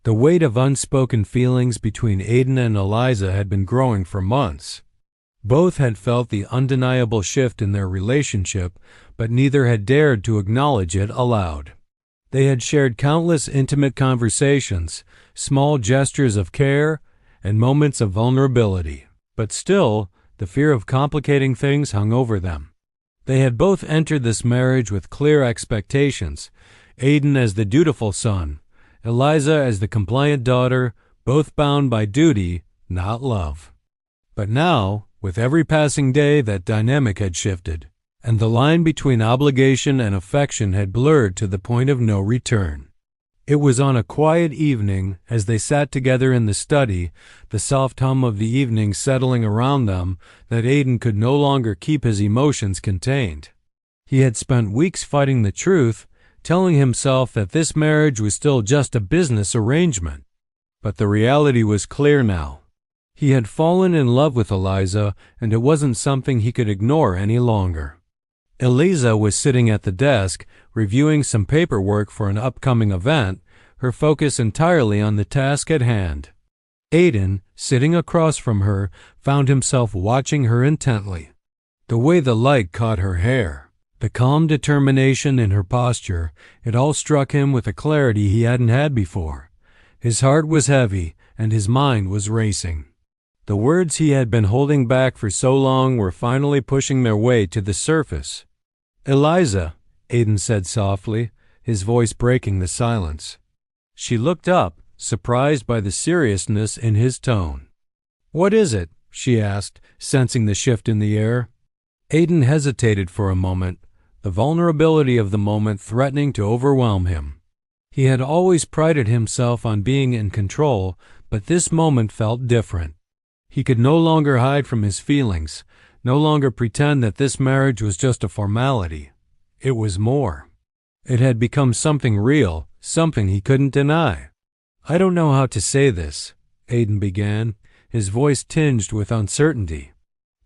The weight of unspoken feelings between Aidan and Eliza had been growing for months. Both had felt the undeniable shift in their relationship, but neither had dared to acknowledge it aloud. They had shared countless intimate conversations, small gestures of care, and moments of vulnerability, but still, the fear of complicating things hung over them. They had both entered this marriage with clear expectations, Aidan as the dutiful son, Eliza as the compliant daughter, both bound by duty, not love. But now, with every passing day, that dynamic had shifted, and the line between obligation and affection had blurred to the point of no return. It was on a quiet evening, as they sat together in the study, the soft hum of the evening settling around them, that Aidan could no longer keep his emotions contained. He had spent weeks fighting the truth, telling himself that this marriage was still just a business arrangement. But the reality was clear now. He had fallen in love with Eliza, and it wasn't something he could ignore any longer. Eliza was sitting at the desk, reviewing some paperwork for an upcoming event, her focus entirely on the task at hand. Aidan, sitting across from her, found himself watching her intently. The way the light caught her hair, the calm determination in her posture, it all struck him with a clarity he hadn't had before. His heart was heavy, and his mind was racing. The words he had been holding back for so long were finally pushing their way to the surface. "Eliza," Aidan said softly, his voice breaking the silence. She looked up, surprised by the seriousness in his tone. "What is it?" she asked, sensing the shift in the air. Aidan hesitated for a moment, the vulnerability of the moment threatening to overwhelm him. He had always prided himself on being in control, but this moment felt different. He could no longer hide from his feelings, no longer pretend that this marriage was just a formality. It was more. It had become something real, something he couldn't deny. "I don't know how to say this," Aidan began, his voice tinged with uncertainty.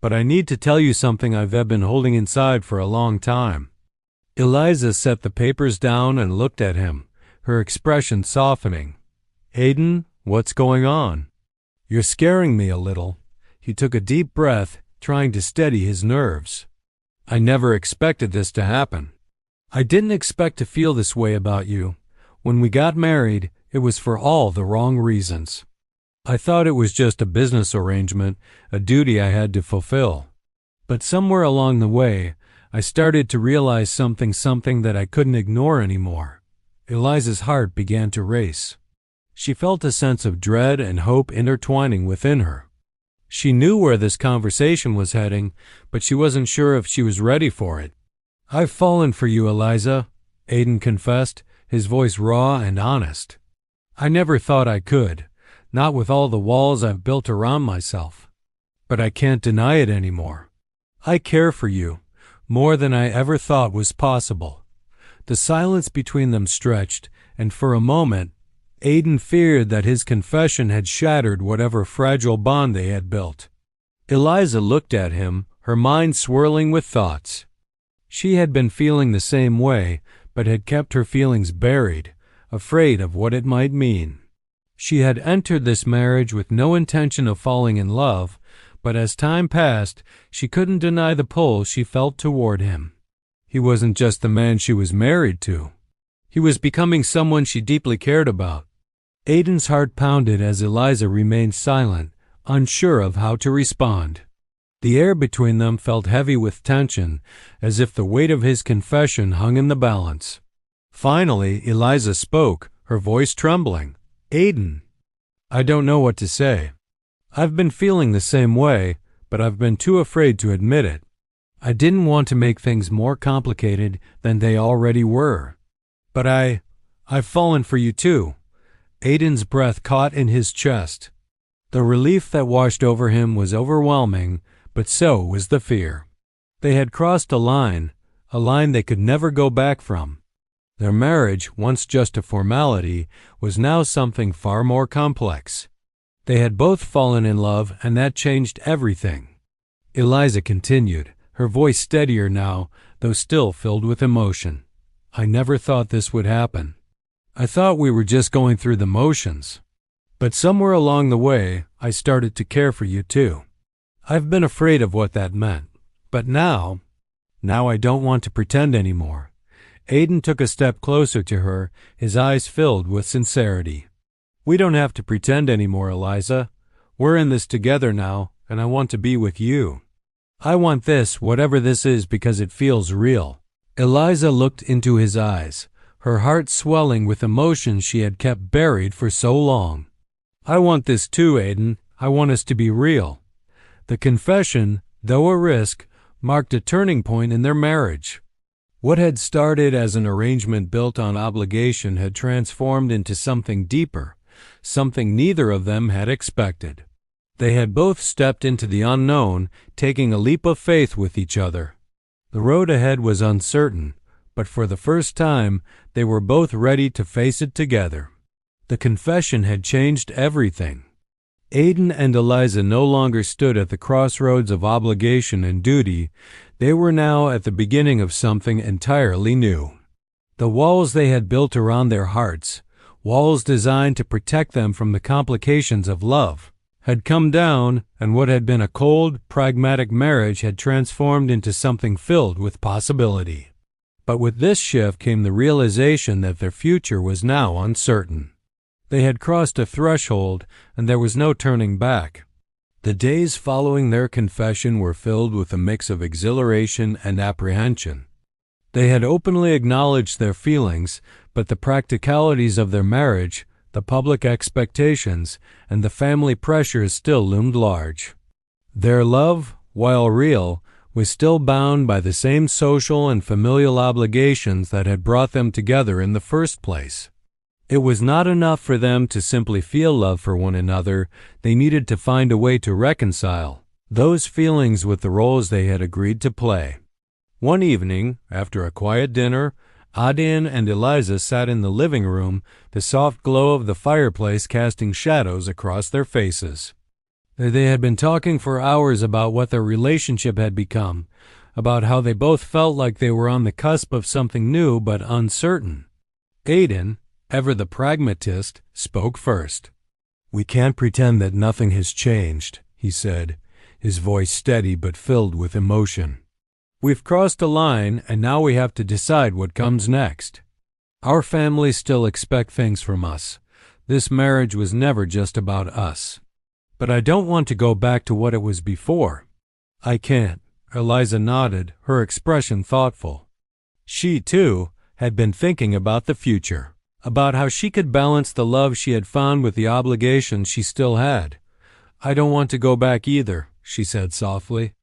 "But I need to tell you something I've been holding inside for a long time." Eliza set the papers down and looked at him, her expression softening. "Aidan, what's going on?" "You're scaring me a little." He took a deep breath, trying to steady his nerves. "I never expected this to happen. I didn't expect to feel this way about you. When we got married, it was for all the wrong reasons. I thought it was just a business arrangement, a duty I had to fulfill. But somewhere along the way, I started to realize something that I couldn't ignore anymore." Eliza's heart began to race. She felt a sense of dread and hope intertwining within her. She knew where this conversation was heading, but she wasn't sure if she was ready for it. "I've fallen for you, Eliza," Aidan confessed, his voice raw and honest. "I never thought I could, not with all the walls I've built around myself. But I can't deny it anymore. I care for you, more than I ever thought was possible." The silence between them stretched, and for a moment, Aidan feared that his confession had shattered whatever fragile bond they had built. Eliza looked at him, her mind swirling with thoughts. She had been feeling the same way, but had kept her feelings buried, afraid of what it might mean. She had entered this marriage with no intention of falling in love, but as time passed, she couldn't deny the pull she felt toward him. He wasn't just the man she was married to. He was becoming someone she deeply cared about. Aidan's heart pounded as Eliza remained silent, unsure of how to respond. The air between them felt heavy with tension, as if the weight of his confession hung in the balance. Finally, Eliza spoke, her voice trembling. "Aidan, I don't know what to say. I've been feeling the same way, but I've been too afraid to admit it. I didn't want to make things more complicated than they already were. But I've fallen for you too." Aidan's breath caught in his chest. The relief that washed over him was overwhelming, but so was the fear. They had crossed a line they could never go back from. Their marriage, once just a formality, was now something far more complex. They had both fallen in love, and that changed everything. Eliza continued, her voice steadier now, though still filled with emotion. "I never thought this would happen. I thought we were just going through the motions. But somewhere along the way, I started to care for you too. I've been afraid of what that meant. But now I don't want to pretend anymore." Aiden took a step closer to her, his eyes filled with sincerity. "We don't have to pretend anymore, Eliza. We're in this together now, and I want to be with you. I want this, whatever this is, because it feels real." Eliza looked into his eyes, her heart swelling with emotion she had kept buried for so long. "I want this too, Aiden. I want us to be real." The confession, though a risk, marked a turning point in their marriage. What had started as an arrangement built on obligation had transformed into something deeper, something neither of them had expected. They had both stepped into the unknown, taking a leap of faith with each other. The road ahead was uncertain, but for the first time, they were both ready to face it together. The confession had changed everything. Aiden and Eliza no longer stood at the crossroads of obligation and duty. They were now at the beginning of something entirely new. The walls they had built around their hearts, walls designed to protect them from the complications of love, had come down, and what had been a cold, pragmatic marriage had transformed into something filled with possibility. But with this shift came the realization that their future was now uncertain. They had crossed a threshold, and there was no turning back. The days following their confession were filled with a mix of exhilaration and apprehension. They had openly acknowledged their feelings, but the practicalities of their marriage, the public expectations, and the family pressures still loomed large. Their love, while real, was still bound by the same social and familial obligations that had brought them together in the first place. It was not enough for them to simply feel love for one another. They needed to find a way to reconcile those feelings with the roles they had agreed to play. One evening, after a quiet dinner, Aiden and Eliza sat in the living room, the soft glow of the fireplace casting shadows across their faces. They had been talking for hours about what their relationship had become, about how they both felt like they were on the cusp of something new but uncertain. Aiden, ever the pragmatist, spoke first. "We can't pretend that nothing has changed," he said, his voice steady but filled with emotion. "We've crossed a line, and now we have to decide what comes next. Our families still expect things from us. This marriage was never just about us. But I don't want to go back to what it was before." "I can't." Eliza nodded, her expression thoughtful. She, too, had been thinking about the future, about how she could balance the love she had found with the obligations she still had. "I don't want to go back either," she said softly.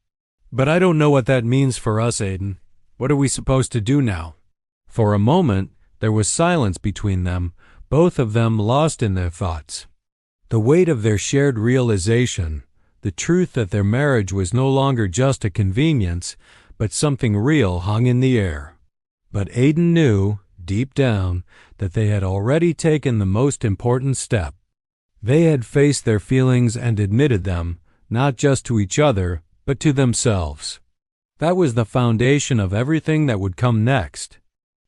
"But I don't know what that means for us, Aiden. What are we supposed to do now?" For a moment, there was silence between them, both of them lost in their thoughts. The weight of their shared realization, the truth that their marriage was no longer just a convenience, but something real, hung in the air. But Aiden knew, deep down, that they had already taken the most important step. They had faced their feelings and admitted them, not just to each other, but to themselves. That was the foundation of everything that would come next.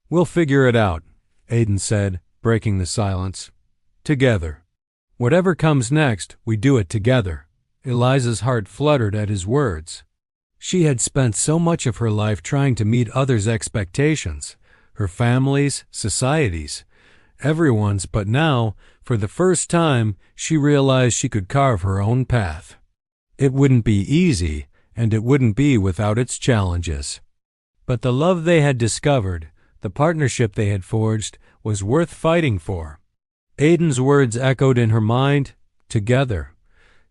"We'll figure it out," Aiden said, breaking the silence. "Together. Whatever comes next, we do it together." Eliza's heart fluttered at his words. She had spent so much of her life trying to meet others' expectations, her family's, society's, everyone's, but now, for the first time, she realized she could carve her own path. It wouldn't be easy, and it wouldn't be without its challenges. But the love they had discovered, the partnership they had forged, was worth fighting for. Aiden's words echoed in her mind, together.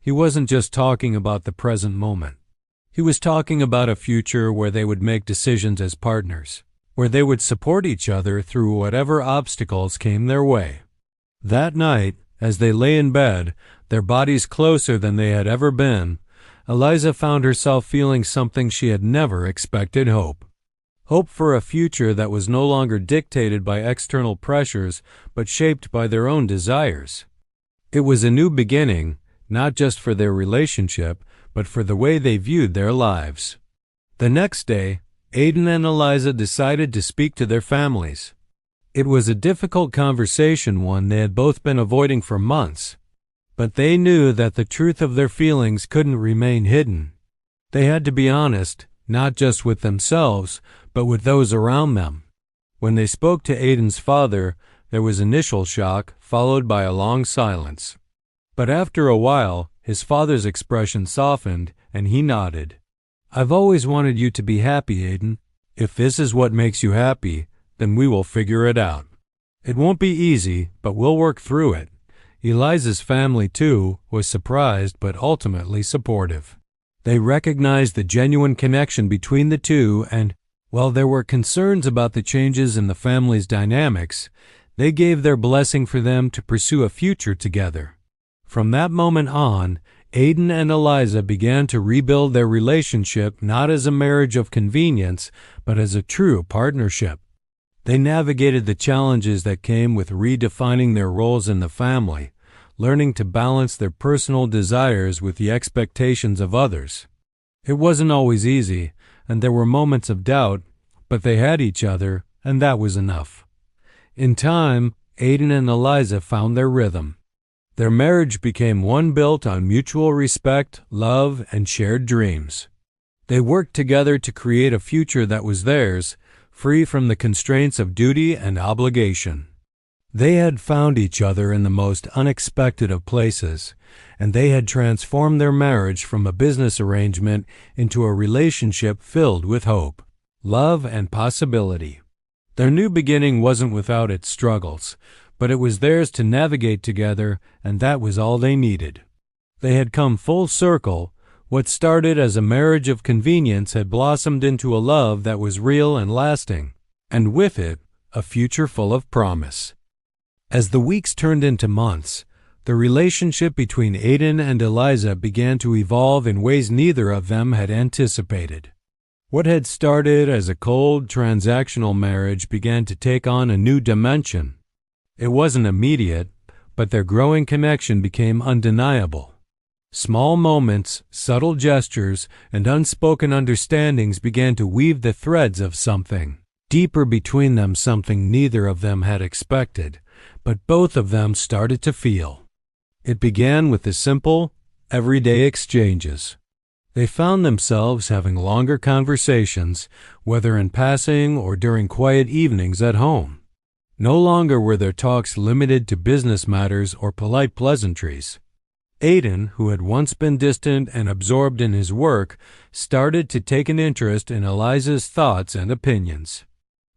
He wasn't just talking about the present moment. He was talking about a future where they would make decisions as partners, where they would support each other through whatever obstacles came their way. That night, as they lay in bed, their bodies closer than they had ever been, Eliza found herself feeling something she had never expected: hope. Hope for a future that was no longer dictated by external pressures, but shaped by their own desires. It was a new beginning, not just for their relationship, but for the way they viewed their lives. The next day, Aiden and Eliza decided to speak to their families. It was a difficult conversation, one they had both been avoiding for months, but they knew that the truth of their feelings couldn't remain hidden. They had to be honest, not just with themselves, but with those around them. When they spoke to Aiden's father, there was initial shock, followed by a long silence. But after a while, his father's expression softened, and he nodded. "I've always wanted you to be happy, Aiden. If this is what makes you happy, then we will figure it out. It won't be easy, but we'll work through it." Eliza's family, too, was surprised but ultimately supportive. They recognized the genuine connection between the two, and while there were concerns about the changes in the family's dynamics, they gave their blessing for them to pursue a future together. From that moment on, Aiden and Eliza began to rebuild their relationship not as a marriage of convenience, but as a true partnership. They navigated the challenges that came with redefining their roles in the family, learning to balance their personal desires with the expectations of others. It wasn't always easy, and there were moments of doubt, but they had each other, and that was enough. In time, Aiden and Eliza found their rhythm. Their marriage became one built on mutual respect, love, and shared dreams. They worked together to create a future that was theirs, free from the constraints of duty and obligation. They had found each other in the most unexpected of places, and they had transformed their marriage from a business arrangement into a relationship filled with hope, love, and possibility. Their new beginning wasn't without its struggles, but it was theirs to navigate together, and that was all they needed. They had come full circle. What started as a marriage of convenience had blossomed into a love that was real and lasting, and with it, a future full of promise. As the weeks turned into months, the relationship between Aiden and Eliza began to evolve in ways neither of them had anticipated. What had started as a cold, transactional marriage began to take on a new dimension. It wasn't immediate, but their growing connection became undeniable. Small moments, subtle gestures, and unspoken understandings began to weave the threads of something deeper between them, something neither of them had expected, but both of them started to feel. It began with the simple, everyday exchanges. They found themselves having longer conversations, whether in passing or during quiet evenings at home. No longer were their talks limited to business matters or polite pleasantries. Aiden, who had once been distant and absorbed in his work, started to take an interest in Eliza's thoughts and opinions.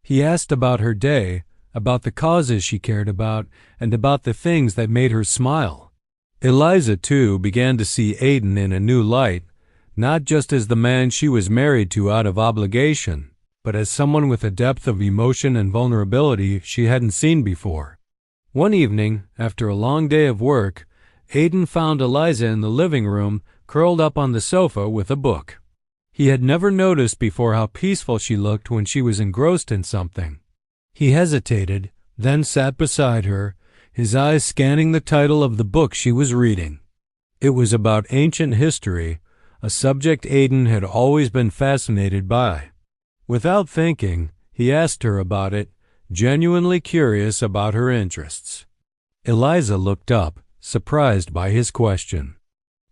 He asked about her day, about the causes she cared about, and about the things that made her smile. Eliza, too, began to see Aiden in a new light, not just as the man she was married to out of obligation, but as someone with a depth of emotion and vulnerability she hadn't seen before. One evening, after a long day of work, Aiden found Eliza in the living room, curled up on the sofa with a book. He had never noticed before how peaceful she looked when she was engrossed in something. He hesitated, then sat beside her, his eyes scanning the title of the book she was reading. It was about ancient history, a subject Aiden had always been fascinated by. Without thinking, he asked her about it, genuinely curious about her interests. Eliza looked up, surprised by his question.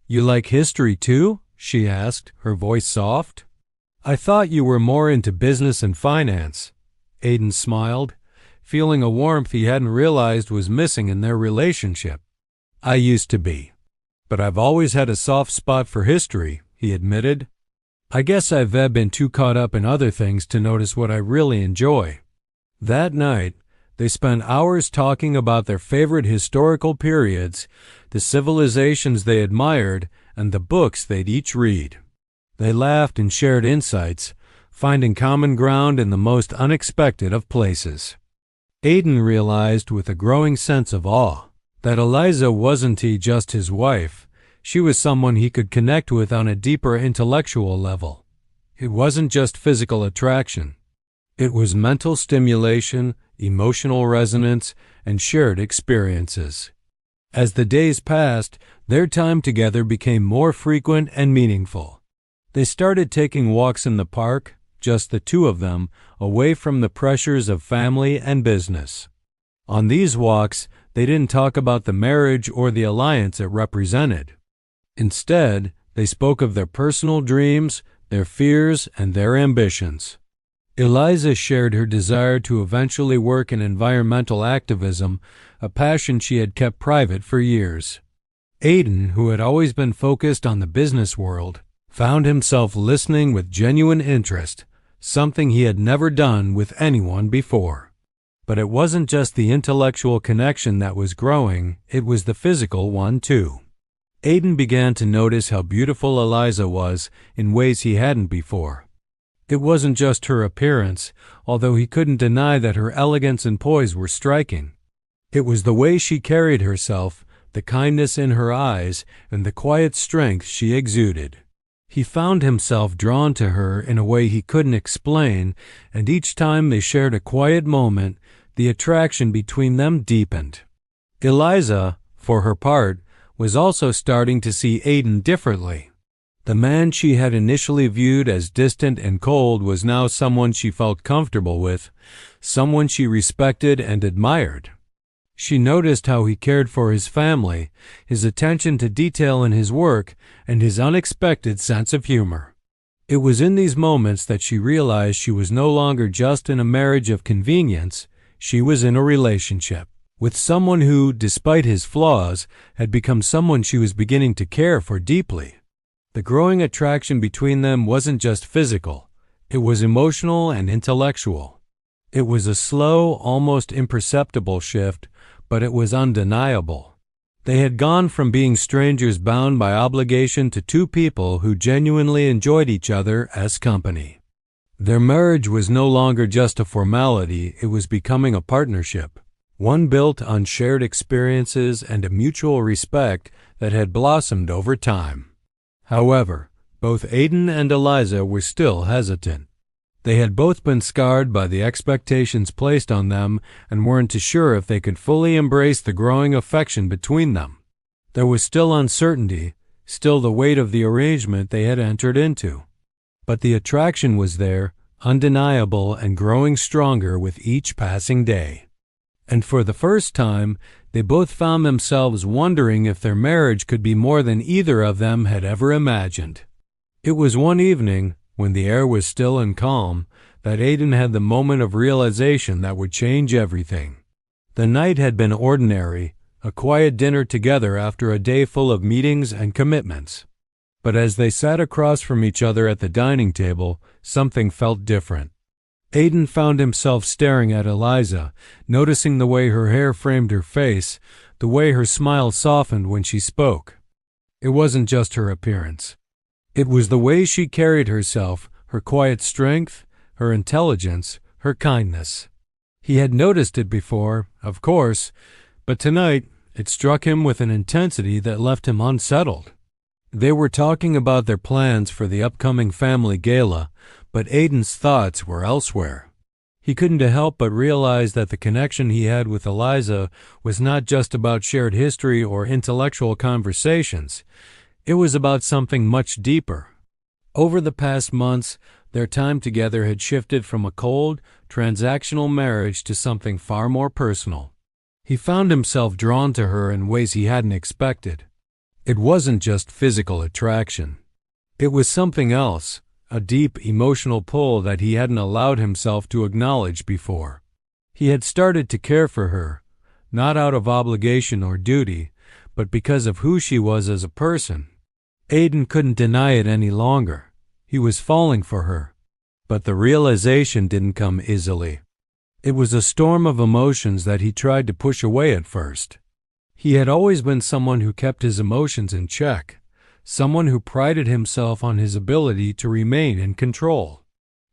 "You like history too?" she asked, her voice soft. "I thought you were more into business and finance." Aiden smiled, feeling a warmth he hadn't realized was missing in their relationship. "I used to be, but I've always had a soft spot for history," he admitted. "I guess I've been too caught up in other things to notice what I really enjoy." That night, they spent hours talking about their favorite historical periods, the civilizations they admired, and the books they'd each read. They laughed and shared insights, finding common ground in the most unexpected of places. Aiden realized with a growing sense of awe that Eliza wasn't just his wife. She was someone he could connect with on a deeper intellectual level. It wasn't just physical attraction. It was mental stimulation, emotional resonance, and shared experiences. As the days passed, their time together became more frequent and meaningful. They started taking walks in the park, just the two of them, away from the pressures of family and business. On these walks, they didn't talk about the marriage or the alliance it represented. Instead, they spoke of their personal dreams, their fears, and their ambitions. Eliza shared her desire to eventually work in environmental activism, a passion she had kept private for years. Aidan, who had always been focused on the business world, found himself listening with genuine interest, something he had never done with anyone before. But it wasn't just the intellectual connection that was growing, it was the physical one too. Aidan began to notice how beautiful Eliza was in ways he hadn't before. It wasn't just her appearance, although he couldn't deny that her elegance and poise were striking. It was the way she carried herself, the kindness in her eyes, and the quiet strength she exuded. He found himself drawn to her in a way he couldn't explain, and each time they shared a quiet moment, the attraction between them deepened. Eliza, for her part, was also starting to see Aidan differently. The man she had initially viewed as distant and cold was now someone she felt comfortable with, someone she respected and admired. She noticed how he cared for his family, his attention to detail in his work, and his unexpected sense of humor. It was in these moments that she realized she was no longer just in a marriage of convenience, she was in a relationship with someone who, despite his flaws, had become someone she was beginning to care for deeply. The growing attraction between them wasn't just physical, it was emotional and intellectual. It was a slow, almost imperceptible shift, but it was undeniable. They had gone from being strangers bound by obligation to two people who genuinely enjoyed each other as company. Their marriage was no longer just a formality, it was becoming a partnership, one built on shared experiences and a mutual respect that had blossomed over time. However, both Aidan and Eliza were still hesitant. They had both been scarred by the expectations placed on them and weren't sure if they could fully embrace the growing affection between them. There was still uncertainty, still the weight of the arrangement they had entered into. But the attraction was there, undeniable and growing stronger with each passing day. And for the first time, they both found themselves wondering if their marriage could be more than either of them had ever imagined. It was one evening, when the air was still and calm, that Aidan had the moment of realization that would change everything. The night had been ordinary, a quiet dinner together after a day full of meetings and commitments. But as they sat across from each other at the dining table, something felt different. Aidan found himself staring at Eliza, noticing the way her hair framed her face, the way her smile softened when she spoke. It wasn't just her appearance. It was the way she carried herself, her quiet strength, her intelligence, her kindness. He had noticed it before, of course, but tonight it struck him with an intensity that left him unsettled. They were talking about their plans for the upcoming family gala, but Aidan's thoughts were elsewhere. He couldn't help but realize that the connection he had with Eliza was not just about shared history or intellectual conversations. It was about something much deeper. Over the past months, their time together had shifted from a cold, transactional marriage to something far more personal. He found himself drawn to her in ways he hadn't expected. It wasn't just physical attraction. It was something else, a deep emotional pull that he hadn't allowed himself to acknowledge before. He had started to care for her, not out of obligation or duty, but because of who she was as a person. Aidan couldn't deny it any longer. He was falling for her. But the realization didn't come easily. It was a storm of emotions that he tried to push away at first. He had always been someone who kept his emotions in check, someone who prided himself on his ability to remain in control.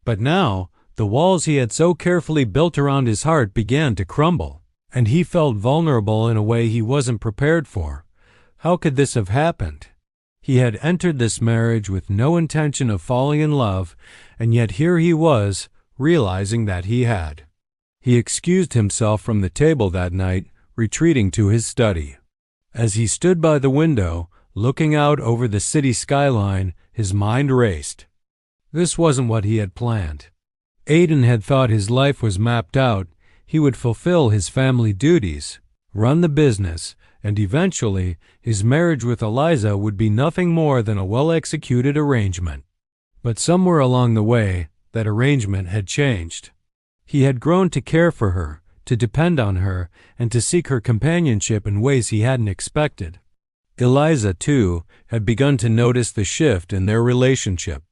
But now, the walls he had so carefully built around his heart began to crumble, and he felt vulnerable in a way he wasn't prepared for. How could this have happened? He had entered this marriage with no intention of falling in love, and yet here he was, realizing that he had. He excused himself from the table that night, retreating to his study. As he stood by the window, looking out over the city skyline, his mind raced. This wasn't what he had planned. Aidan had thought his life was mapped out. He would fulfill his family duties, run the business, and eventually his marriage with Eliza would be nothing more than a well-executed arrangement. But somewhere along the way, that arrangement had changed. He had grown to care for her, to depend on her, and to seek her companionship in ways he hadn't expected. Eliza, too, had begun to notice the shift in their relationship.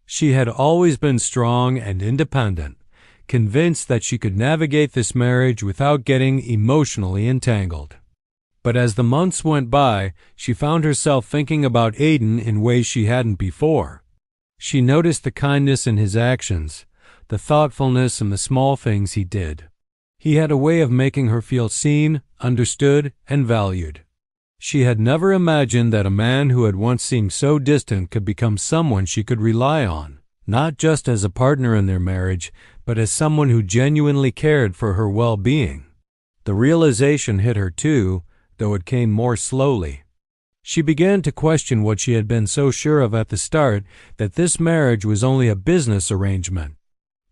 She had always been strong and independent, convinced that she could navigate this marriage without getting emotionally entangled. But as the months went by, she found herself thinking about Aidan in ways she hadn't before. She noticed the kindness in his actions, the thoughtfulness in the small things he did. He had a way of making her feel seen, understood, and valued. She had never imagined that a man who had once seemed so distant could become someone she could rely on, not just as a partner in their marriage, but as someone who genuinely cared for her well-being. The realization hit her too, though it came more slowly. She began to question what she had been so sure of at the start, that this marriage was only a business arrangement.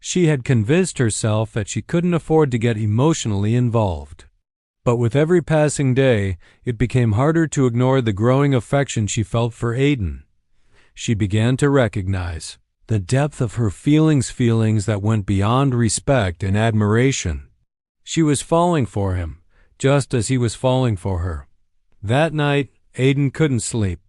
She had convinced herself that she couldn't afford to get emotionally involved. But with every passing day, it became harder to ignore the growing affection she felt for Aidan. She began to recognize the depth of her feelings that went beyond respect and admiration. She was falling for him, just as he was falling for her. That night, Aidan couldn't sleep.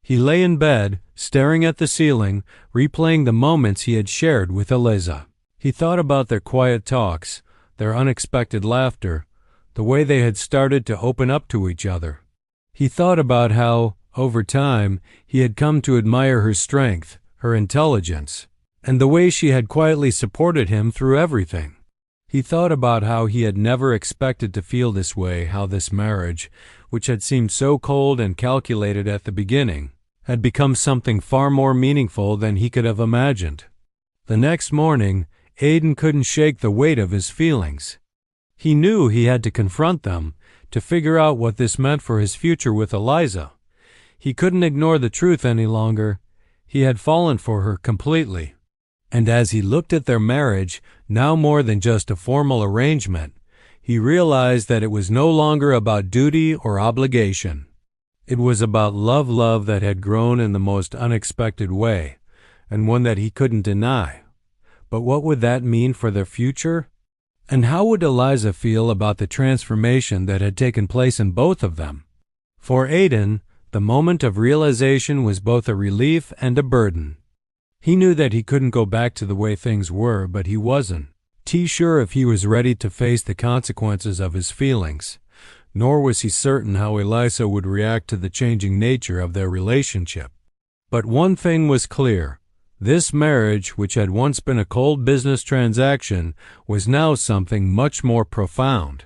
He lay in bed, staring at the ceiling, replaying the moments he had shared with Eliza. He thought about their quiet talks, their unexpected laughter, the way they had started to open up to each other. He thought about how, over time, he had come to admire her strength, her intelligence, and the way she had quietly supported him through everything. He thought about how he had never expected to feel this way, how this marriage, which had seemed so cold and calculated at the beginning, had become something far more meaningful than he could have imagined. The next morning, Aidan couldn't shake the weight of his feelings. He knew he had to confront them, to figure out what this meant for his future with Eliza. He couldn't ignore the truth any longer. He had fallen for her completely. And as he looked at their marriage, now more than just a formal arrangement, he realized that it was no longer about duty or obligation. It was about love that had grown in the most unexpected way, and one that he couldn't deny. But what would that mean for their future? And how would Eliza feel about the transformation that had taken place in both of them? For Aidan, the moment of realization was both a relief and a burden. He knew that he couldn't go back to the way things were, but he wasn't sure if he was ready to face the consequences of his feelings, nor was he certain how Eliza would react to the changing nature of their relationship. But one thing was clear. This marriage, which had once been a cold business transaction, was now something much more profound.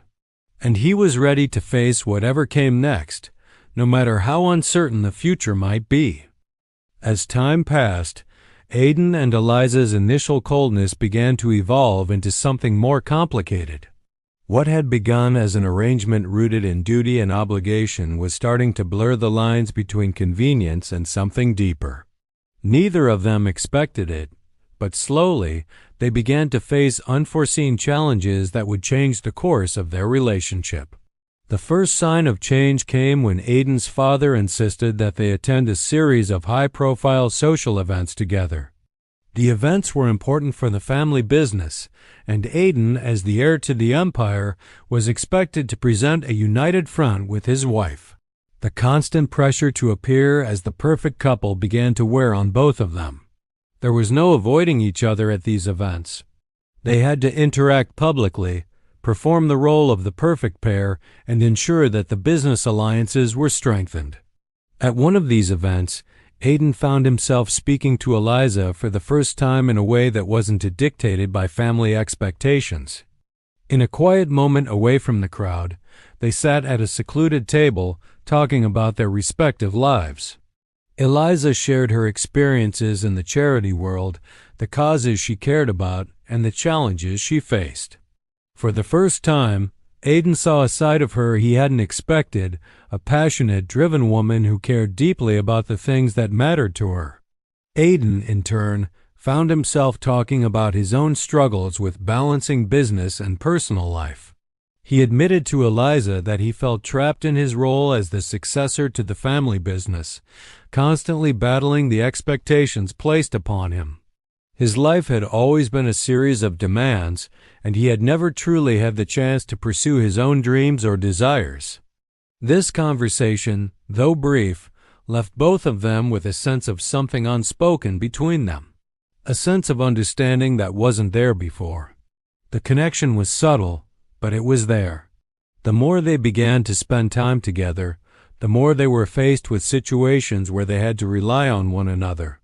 And he was ready to face whatever came next, no matter how uncertain the future might be. As time passed, Aidan and Eliza's initial coldness began to evolve into something more complicated. What had begun as an arrangement rooted in duty and obligation was starting to blur the lines between convenience and something deeper. Neither of them expected it, but slowly they began to face unforeseen challenges that would change the course of their relationship. The first sign of change came when Aidan's father insisted that they attend a series of high-profile social events together. The events were important for the family business, and Aidan, as the heir to the empire, was expected to present a united front with his wife. The constant pressure to appear as the perfect couple began to wear on both of them. There was no avoiding each other at these events. They had to interact publicly, perform the role of the perfect pair, and ensure that the business alliances were strengthened. At one of these events, Aidan found himself speaking to Eliza for the first time in a way that wasn't dictated by family expectations. In a quiet moment away from the crowd, they sat at a secluded table, talking about their respective lives. Eliza shared her experiences in the charity world, the causes she cared about, and the challenges she faced. For the first time, Aidan saw a side of her he hadn't expected, a passionate, driven woman who cared deeply about the things that mattered to her. Aidan, in turn, found himself talking about his own struggles with balancing business and personal life. He admitted to Eliza that he felt trapped in his role as the successor to the family business, constantly battling the expectations placed upon him. His life had always been a series of demands, and he had never truly had the chance to pursue his own dreams or desires. This conversation, though brief, left both of them with a sense of something unspoken between them, a sense of understanding that wasn't there before. The connection was subtle, but it was there. The more they began to spend time together, the more they were faced with situations where they had to rely on one another.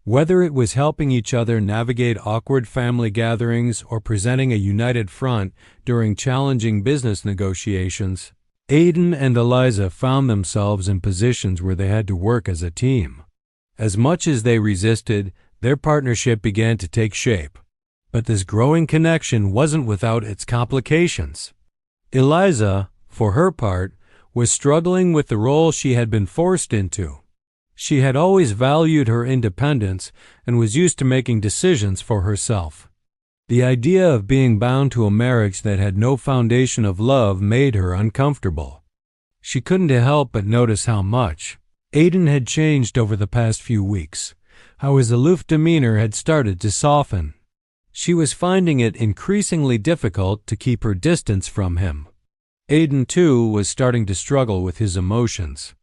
Whether it was helping each other navigate awkward family gatherings or presenting a united front during challenging business negotiations, Aidan and Eliza found themselves in positions where they had to work as a team. As much as they resisted, their partnership began to take shape. But this growing connection wasn't without its complications. Eliza, for her part, was struggling with the role she had been forced into. She had always valued her independence and was used to making decisions for herself. The idea of being bound to a marriage that had no foundation of love made her uncomfortable. She couldn't help but notice how much Aidan had changed over the past few weeks, how his aloof demeanor had started to soften. She was finding it increasingly difficult to keep her distance from him. Aidan, too, was starting to struggle with his emotions.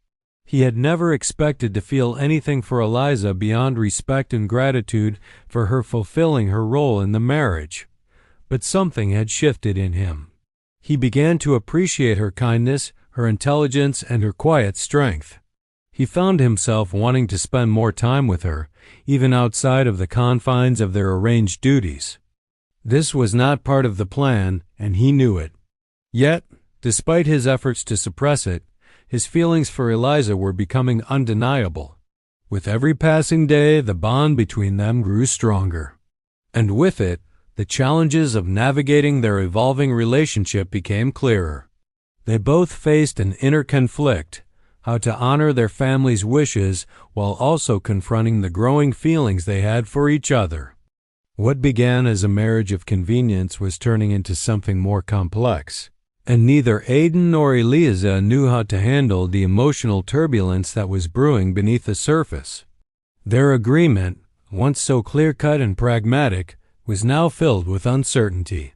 He had never expected to feel anything for Eliza beyond respect and gratitude for her fulfilling her role in the marriage. But something had shifted in him. He began to appreciate her kindness, her intelligence, and her quiet strength. He found himself wanting to spend more time with her, even outside of the confines of their arranged duties. This was not part of the plan, and he knew it. Yet, despite his efforts to suppress it, his feelings for Eliza were becoming undeniable. With every passing day, the bond between them grew stronger. And with it, the challenges of navigating their evolving relationship became clearer. They both faced an inner conflict, how to honor their family's wishes while also confronting the growing feelings they had for each other. What began as a marriage of convenience was turning into something more complex, and neither Aidan nor Eliza knew how to handle the emotional turbulence that was brewing beneath the surface. Their agreement, once so clear-cut and pragmatic, was now filled with uncertainty.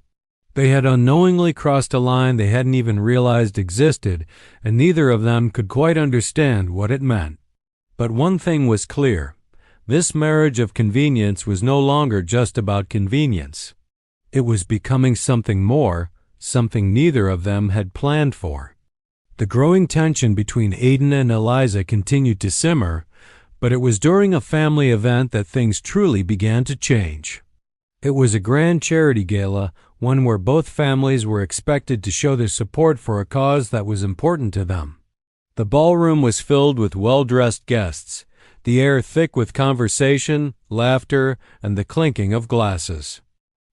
They had unknowingly crossed a line they hadn't even realized existed, and neither of them could quite understand what it meant. But one thing was clear. This marriage of convenience was no longer just about convenience. It was becoming something more, something neither of them had planned for. The growing tension between Aidan and Eliza continued to simmer, but it was during a family event that things truly began to change. It was a grand charity gala, one where both families were expected to show their support for a cause that was important to them. The ballroom was filled with well-dressed guests, the air thick with conversation, laughter, and the clinking of glasses.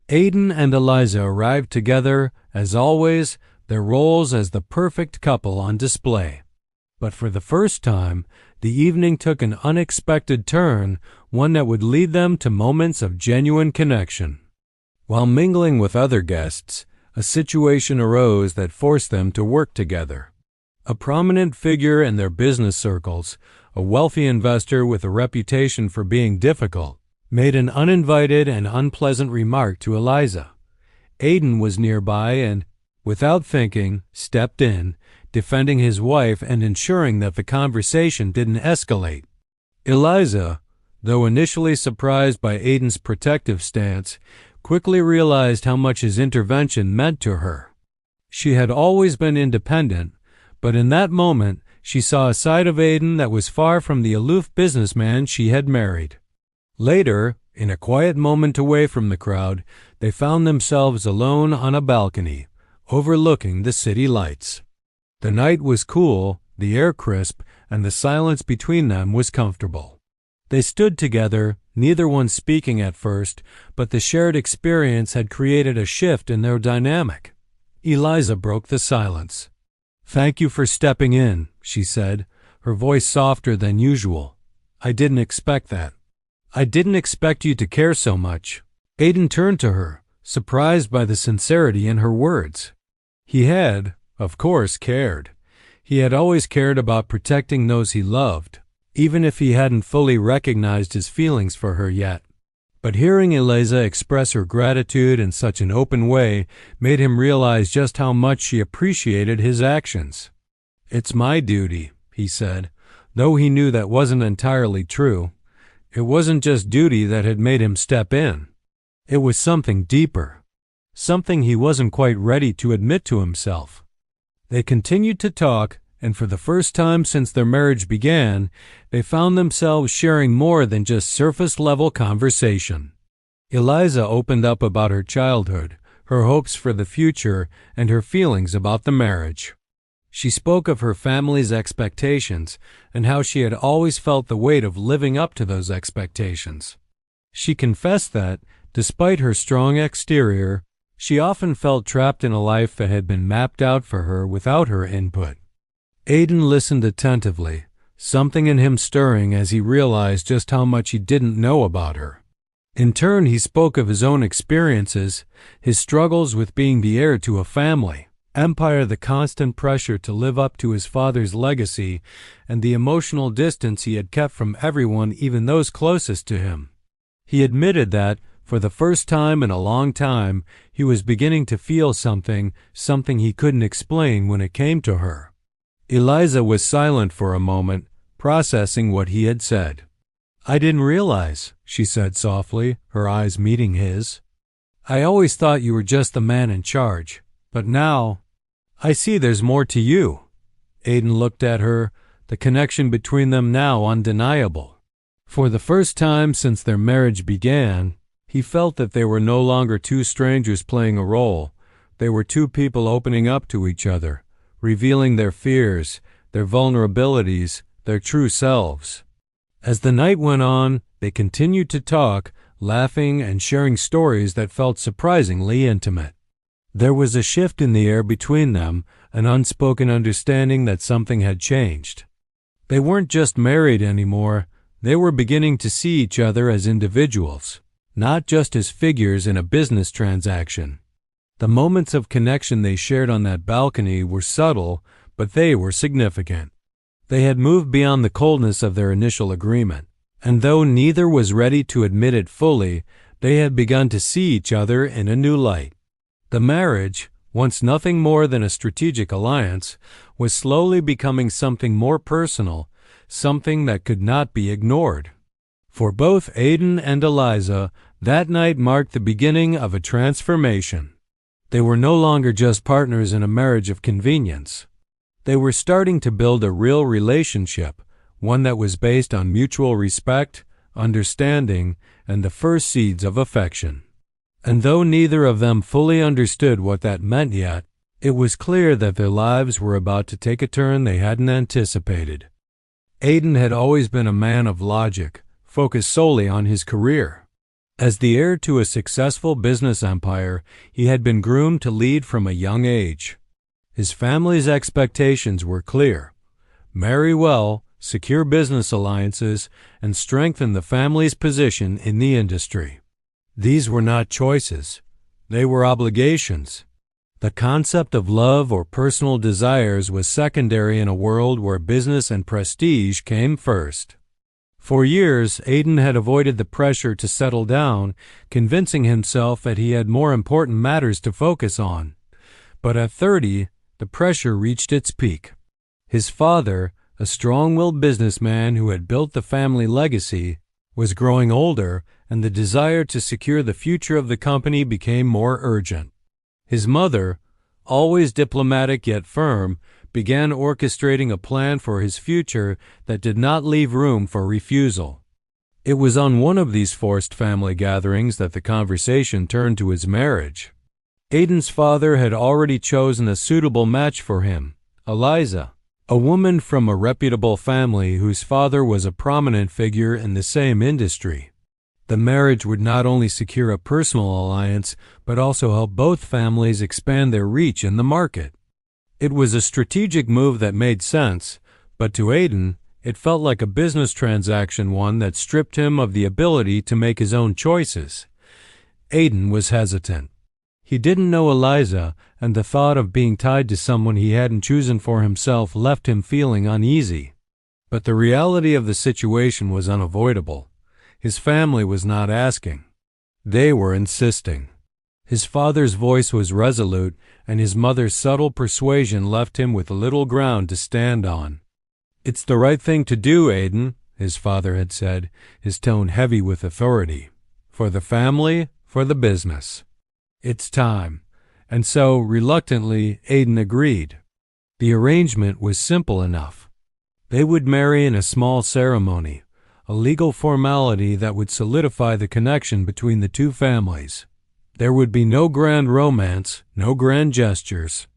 Aidan and Eliza arrived together, as always, their roles as the perfect couple on display. But for the first time, the evening took an unexpected turn, one that would lead them to moments of genuine connection. While mingling with other guests, a situation arose that forced them to work together. A prominent figure in their business circles, a wealthy investor with a reputation for being difficult, made an uninvited and unpleasant remark to Eliza. Aidan was nearby and, without thinking, stepped in, defending his wife and ensuring that the conversation didn't escalate. Eliza, though initially surprised by Aidan's protective stance, quickly realized how much his intervention meant to her. She had always been independent, but in that moment she saw a side of Aidan that was far from the aloof businessman she had married. Later, in a quiet moment away from the crowd, they found themselves alone on a balcony, overlooking the city lights. The night was cool, the air crisp, and the silence between them was comfortable. They stood together, neither one speaking at first, but the shared experience had created a shift in their dynamic. Eliza broke the silence. "Thank you for stepping in," she said, her voice softer than usual. "I didn't expect that." I didn't expect you to care so much. Aiden turned to her, surprised by the sincerity in her words. He had, of course, cared. He had always cared about protecting those he loved, even if he hadn't fully recognized his feelings for her yet. But hearing Eliza express her gratitude in such an open way made him realize just how much she appreciated his actions. "It's my duty," he said, though he knew that wasn't entirely true. It wasn't just duty that had made him step in. It was something deeper, something he wasn't quite ready to admit to himself. They continued to talk, and for the first time since their marriage began, they found themselves sharing more than just surface-level conversation. Eliza opened up about her childhood, her hopes for the future, and her feelings about the marriage. She spoke of her family's expectations and how she had always felt the weight of living up to those expectations. She confessed that, despite her strong exterior, she often felt trapped in a life that had been mapped out for her without her input. Aiden listened attentively, something in him stirring as he realized just how much he didn't know about her. In turn, he spoke of his own experiences, his struggles with being the heir to a family, empire, the constant pressure to live up to his father's legacy, and the emotional distance he had kept from everyone, even those closest to him. He admitted that, for the first time in a long time, he was beginning to feel something he couldn't explain when it came to her. Eliza was silent for a moment, processing what he had said. "I didn't realize," she said softly, her eyes meeting his. "I always thought you were just the man in charge, but now I see there's more to you." Aiden looked at her, the connection between them now undeniable. For the first time since their marriage began, he felt that they were no longer two strangers playing a role. They were two people opening up to each other, revealing their fears, their vulnerabilities, their true selves. As the night went on, they continued to talk, laughing and sharing stories that felt surprisingly intimate. There was a shift in the air between them, an unspoken understanding that something had changed. They weren't just married anymore, they were beginning to see each other as individuals, not just as figures in a business transaction. The moments of connection they shared on that balcony were subtle, but they were significant. They had moved beyond the coldness of their initial agreement, and though neither was ready to admit it fully, they had begun to see each other in a new light. The marriage, once nothing more than a strategic alliance, was slowly becoming something more personal, something that could not be ignored. For both Aiden and Eliza, that night marked the beginning of a transformation. They were no longer just partners in a marriage of convenience. They were starting to build a real relationship, one that was based on mutual respect, understanding, and the first seeds of affection. And though neither of them fully understood what that meant yet, it was clear that their lives were about to take a turn they hadn't anticipated. Aiden had always been a man of logic, focused solely on his career. As the heir to a successful business empire, he had been groomed to lead from a young age. His family's expectations were clear: marry well, secure business alliances, and strengthen the family's position in the industry. These were not choices. They were obligations. The concept of love or personal desires was secondary in a world where business and prestige came first. For years, Aiden had avoided the pressure to settle down, convincing himself that he had more important matters to focus on. But at 30, the pressure reached its peak. His father, a strong-willed businessman who had built the family legacy, was growing older, and the desire to secure the future of the company became more urgent. His mother, always diplomatic yet firm, began orchestrating a plan for his future that did not leave room for refusal. It was on one of these forced family gatherings that the conversation turned to his marriage. Aiden's father had already chosen a suitable match for him, Eliza, a woman from a reputable family whose father was a prominent figure in the same industry. The marriage would not only secure a personal alliance, but also help both families expand their reach in the market. It was a strategic move that made sense, but to Aiden, It felt like a business transaction, one that stripped him of the ability to make his own choices. Aidan was hesitant. He didn't know Eliza, and the thought of being tied to someone he hadn't chosen for himself left him feeling uneasy. But the reality of the situation was unavoidable. His family was not asking. They were insisting. His father's voice was resolute, and his mother's subtle persuasion left him with little ground to stand on. "It's the right thing to do, Aidan," his father had said, his tone heavy with authority. "For the family, for the business. It's time." And so, reluctantly, Aidan agreed. The arrangement was simple enough. They would marry in a small ceremony, a legal formality that would solidify the connection between the two families. There would be no grand romance, no grand gestures.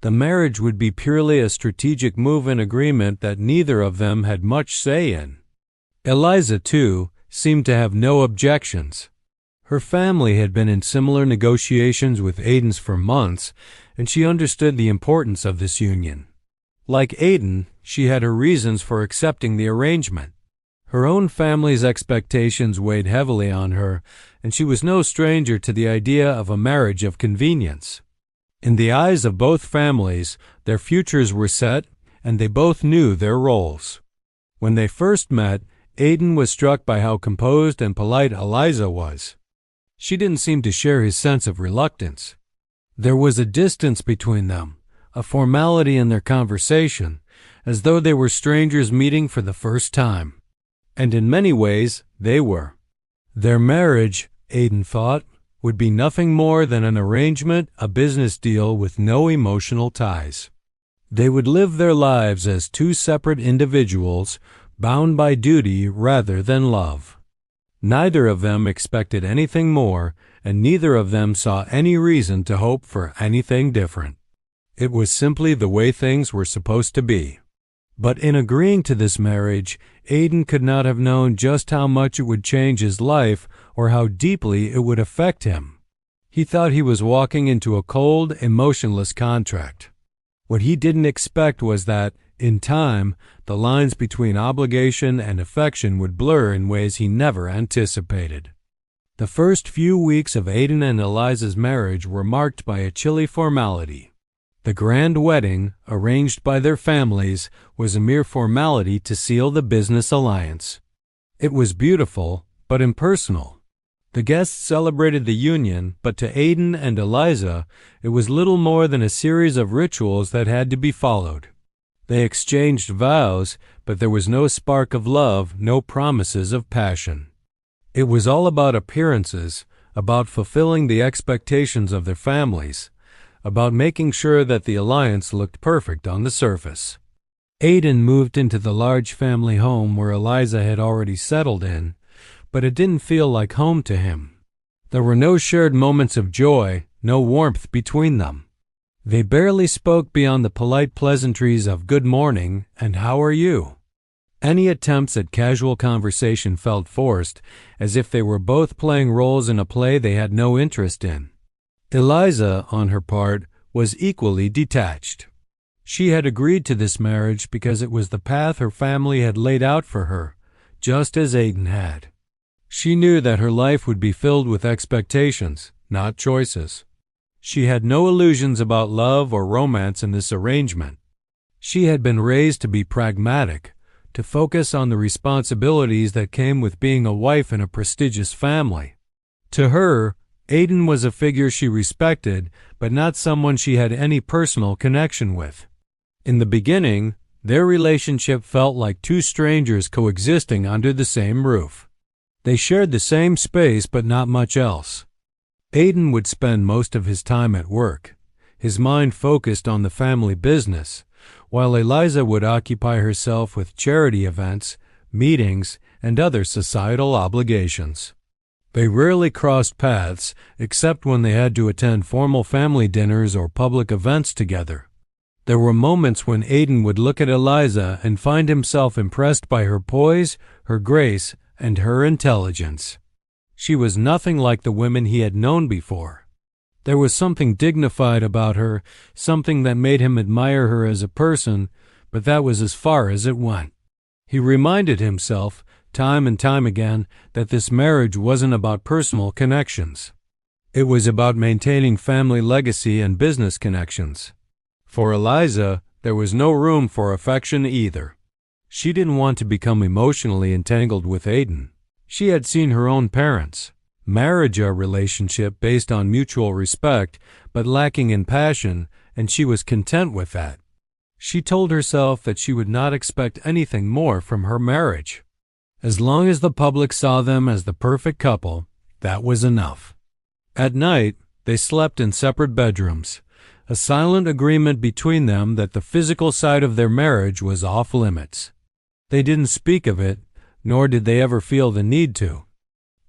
The marriage would be purely a strategic move and agreement that neither of them had much say in. Eliza, too, seemed to have no objections. Her family had been in similar negotiations with Aidan's for months, and she understood the importance of this union. Like Aidan, she had her reasons for accepting the arrangement. Her own family's expectations weighed heavily on her, and she was no stranger to the idea of a marriage of convenience. In the eyes of both families, their futures were set, and they both knew their roles. When they first met, Aidan was struck by how composed and polite Eliza was. She didn't seem to share his sense of reluctance. There was a distance between them, a formality in their conversation, as though they were strangers meeting for the first time. And in many ways, they were. Their marriage, Aidan thought, would be nothing more than an arrangement, a business deal with no emotional ties. They would live their lives as two separate individuals, bound by duty rather than love. Neither of them expected anything more, and neither of them saw any reason to hope for anything different. It was simply the way things were supposed to be. But in agreeing to this marriage, Aidan could not have known just how much it would change his life or how deeply it would affect him. He thought he was walking into a cold, emotionless contract. What he didn't expect was that, in time, the lines between obligation and affection would blur in ways he never anticipated. The first few weeks of Aidan and Eliza's marriage were marked by a chilly formality. The grand wedding, arranged by their families, was a mere formality to seal the business alliance. It was beautiful, but impersonal. The guests celebrated the union, but to Aidan and Eliza, it was little more than a series of rituals that had to be followed. They exchanged vows, but there was no spark of love, no promises of passion. It was all about appearances, about fulfilling the expectations of their families, about making sure that the alliance looked perfect on the surface. Aidan moved into the large family home where Eliza had already settled in, but it didn't feel like home to him. There were no shared moments of joy, no warmth between them. They barely spoke beyond the polite pleasantries of good morning and how are you. Any attempts at casual conversation felt forced, as if they were both playing roles in a play they had no interest in. Eliza, on her part, was equally detached. She had agreed to this marriage because it was the path her family had laid out for her, just as Aidan had. She knew that her life would be filled with expectations, not choices. She had no illusions about love or romance in this arrangement. She had been raised to be pragmatic, to focus on the responsibilities that came with being a wife in a prestigious family. To her, Aidan was a figure she respected, but not someone she had any personal connection with. In the beginning, their relationship felt like two strangers coexisting under the same roof. They shared the same space, but not much else. Aidan would spend most of his time at work, his mind focused on the family business, while Eliza would occupy herself with charity events, meetings, and other societal obligations. They rarely crossed paths, except when they had to attend formal family dinners or public events together. There were moments when Aidan would look at Eliza and find himself impressed by her poise, her grace, and her intelligence. She was nothing like the women he had known before. There was something dignified about her, something that made him admire her as a person, but that was as far as it went. He reminded himself, time and time again, that this marriage wasn't about personal connections. It was about maintaining family legacy and business connections. For Eliza, there was no room for affection either. She didn't want to become emotionally entangled with Aidan. She had seen her own parents marriage a relationship based on mutual respect but lacking in passion, and she was content with that. She told herself that she would not expect anything more from her marriage. As long as the public saw them as the perfect couple, that was enough. At night, they slept in separate bedrooms, a silent agreement between them that the physical side of their marriage was off limits. They didn't speak of it, nor did they ever feel the need to.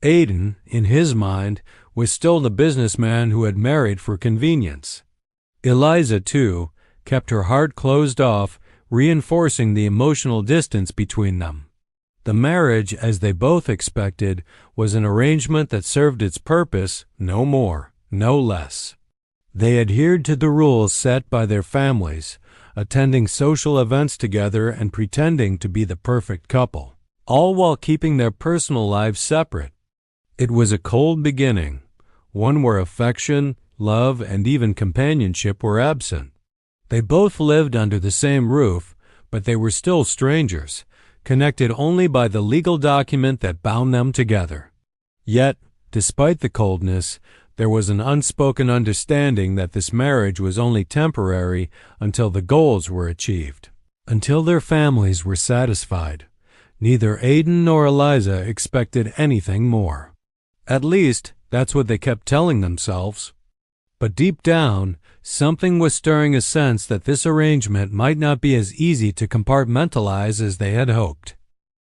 Aidan, in his mind, was still the businessman who had married for convenience. Eliza, too, kept her heart closed off, reinforcing the emotional distance between them. The marriage, as they both expected, was an arrangement that served its purpose, no more, no less. They adhered to the rules set by their families, attending social events together and pretending to be the perfect couple, all while keeping their personal lives separate. It was a cold beginning, one where affection, love, and even companionship were absent. They both lived under the same roof, but they were still strangers, connected only by the legal document that bound them together. Yet, despite the coldness, there was an unspoken understanding that this marriage was only temporary until the goals were achieved. Until their families were satisfied, neither Aidan nor Eliza expected anything more. At least, that's what they kept telling themselves. But deep down, something was stirring a sense that this arrangement might not be as easy to compartmentalize as they had hoped.